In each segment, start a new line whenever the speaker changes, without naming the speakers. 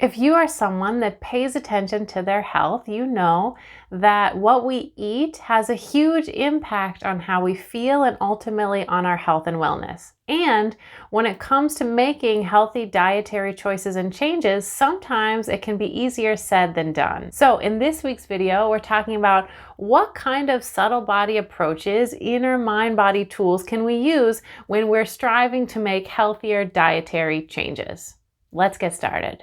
If you are someone that pays attention to their health, you know that what we eat has a huge impact on how we feel and ultimately on our health and wellness. And when it comes to making healthy dietary choices and changes, sometimes it can be easier said than done. So in this week's video, we're talking about what kind of subtle body approaches, inner mind-body tools can we use when we're striving to make healthier dietary changes. Let's get started.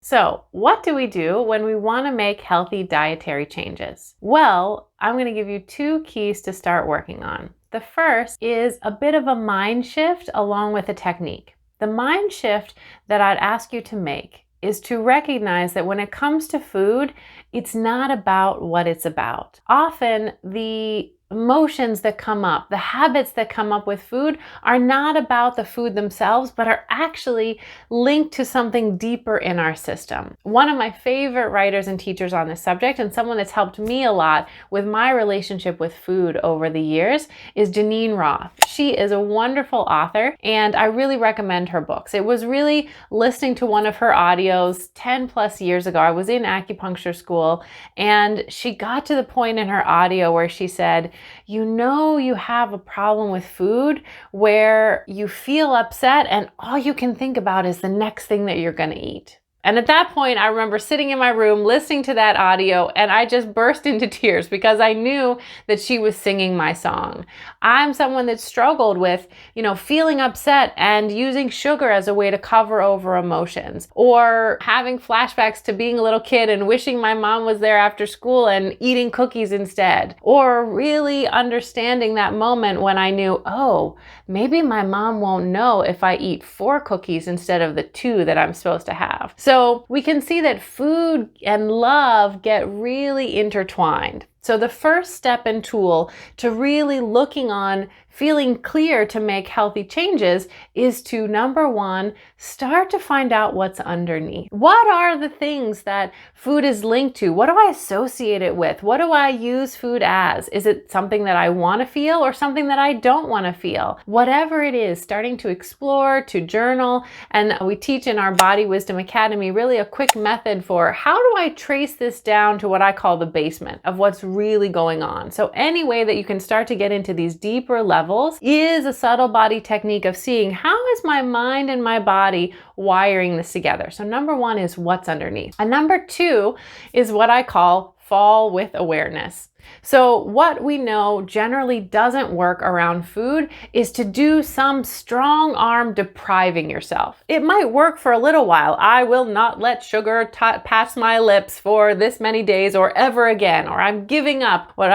So, what do we do when we want to make healthy dietary changes? Well, I'm going to give you 2 keys to start working on. The first is a bit of a mind shift along with a technique. The mind shift that I'd ask you to make is to recognize that when it comes to food, it's not about what it's about. Often, the emotions that come up, the habits that come up with food are not about the food themselves, but are actually linked to something deeper in our system. One of my favorite writers and teachers on this subject, and someone that's helped me a lot with my relationship with food over the years, is Janine Roth. She is a wonderful author, and I really recommend her books. It was really listening to one of her audios 10 plus years ago. I was in acupuncture school, and she got to the point in her audio where she said, you know you have a problem with food where you feel upset and all you can think about is the next thing that you're going to eat. And at that point, I remember sitting in my room listening to that audio, and I just burst into tears because I knew that she was singing my song. I'm someone that struggled with, feeling upset and using sugar as a way to cover over emotions, or having flashbacks to being a little kid and wishing my mom was there after school and eating cookies instead, or really understanding that moment when I knew, oh, maybe my mom won't know if I eat 4 cookies instead of the 2 that I'm supposed to have. So we can see that food and love get really intertwined. So the first step and tool to really looking on feeling clear to make healthy changes is to, number 1, start to find out what's underneath. What are the things that food is linked to? What do I associate it with? What do I use food as? Is it something that I want to feel or something that I don't want to feel? Whatever it is, starting to explore, to journal, and we teach in our Body Wisdom Academy really a quick method for how do I trace this down to what I call the basement of what's really going on. So any way that you can start to get into these deeper levels is a subtle body technique of seeing how is my mind and my body wiring this together. So number 1 is what's underneath. And number 2 is what I call fall with awareness. So what we know generally doesn't work around food is to do some strong arm depriving yourself. It might work for a little while. I will not let sugar pass my lips for this many days or ever again, or I'm giving up what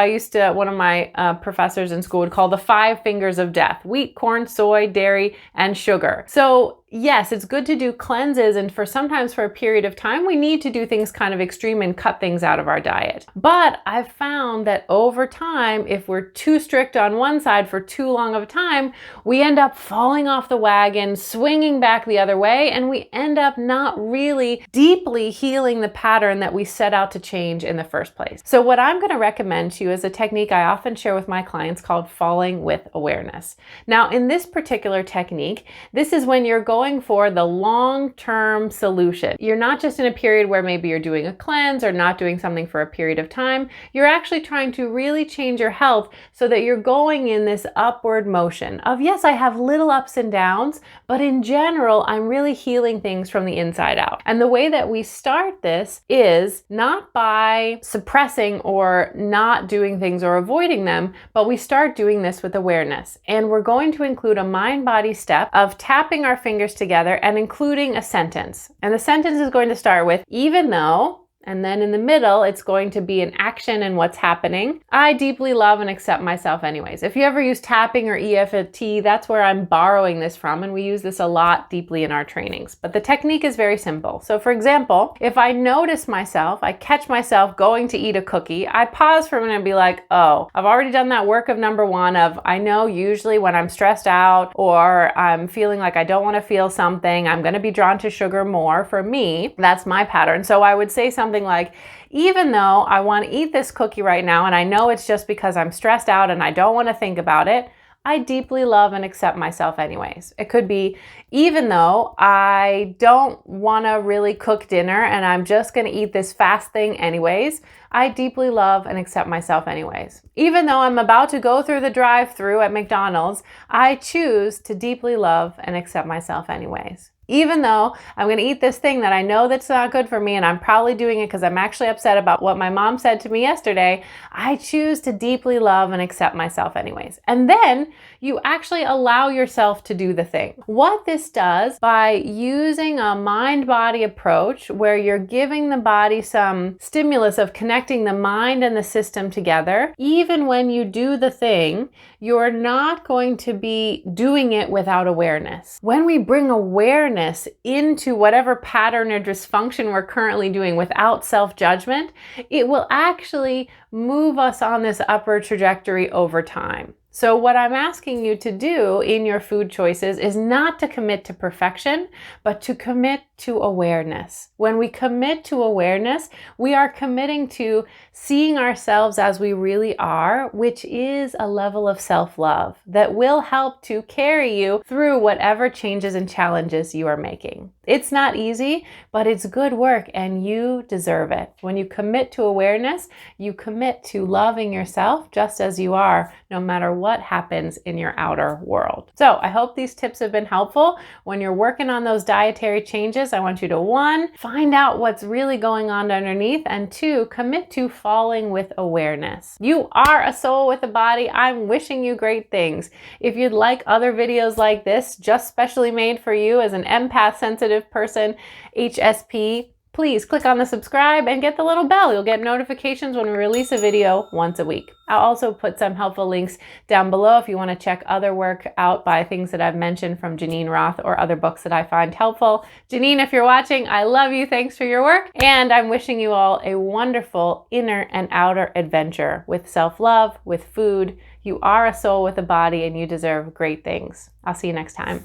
one of my professors in school would call the 5 fingers of death: wheat, corn, soy, dairy, and sugar. So yes, it's good to do cleanses, and sometimes for a period of time, we need to do things kind of extreme and cut things out of our diet. But I've found that over time, if we're too strict on one side for too long of a time, we end up falling off the wagon, swinging back the other way, and we end up not really deeply healing the pattern that we set out to change in the first place. So what I'm going to recommend to you is a technique I often share with my clients called falling with awareness. Now, in this particular technique, this is when you're going for the long-term solution. You're not just in a period where maybe you're doing a cleanse or not doing something for a period of time. You're actually trying to really change your health so that you're going in this upward motion of, yes, I have little ups and downs, but in general, I'm really healing things from the inside out. And the way that we start this is not by suppressing or not doing things or avoiding them, but we start doing this with awareness. And we're going to include a mind-body step of tapping our fingers together and including a sentence. And the sentence is going to start with, even though, and then in the middle, it's going to be an action and what's happening. I deeply love and accept myself anyways. If you ever use tapping or EFT, that's where I'm borrowing this from, and we use this a lot deeply in our trainings. But the technique is very simple. So for example, if I notice myself, I catch myself going to eat a cookie, I pause for a minute and be like, oh, I've already done that work of number 1 of, I know usually when I'm stressed out or I'm feeling like I don't want to feel something, I'm going to be drawn to sugar more. For me, that's my pattern. So I would say something something like, even though I want to eat this cookie right now, and I know it's just because I'm stressed out and I don't want to think about it, I deeply love and accept myself anyways. It could be, even though I don't want to really cook dinner and I'm just going to eat this fast thing anyways, I deeply love and accept myself anyways. Even though I'm about to go through the drive-thru at McDonald's, I choose to deeply love and accept myself anyways. Even though I'm going to eat this thing that I know that's not good for me and I'm probably doing it because I'm actually upset about what my mom said to me yesterday, I choose to deeply love and accept myself anyways. And then you actually allow yourself to do the thing. What this does, by using a mind-body approach where you're giving the body some stimulus of connecting the mind and the system together, even when you do the thing, you're not going to be doing it without awareness. When we bring awareness into whatever pattern or dysfunction we're currently doing without self-judgment, it will actually move us on this upward trajectory over time. So what I'm asking you to do in your food choices is not to commit to perfection, but to commit to awareness. When we commit to awareness, we are committing to seeing ourselves as we really are, which is a level of self-love that will help to carry you through whatever changes and challenges you are making. It's not easy, but it's good work and you deserve it. When you commit to awareness, you commit to loving yourself just as you are, no matter what happens in your outer world. So I hope these tips have been helpful. When you're working on those dietary changes, I want you to, 1, find out what's really going on underneath, and 2, commit to falling with awareness. You are a soul with a body. I'm wishing you great things. If you'd like other videos like this, just specially made for you as an empath sensitive person, HSP, please click on the subscribe and get the little bell. You'll get notifications when we release a video once a week. I'll also put some helpful links down below if you want to check other work out by things that I've mentioned from Janine Roth or other books that I find helpful. Janine, if you're watching, I love you. Thanks for your work. And I'm wishing you all a wonderful inner and outer adventure with self-love, with food. You are a soul with a body and you deserve great things. I'll see you next time.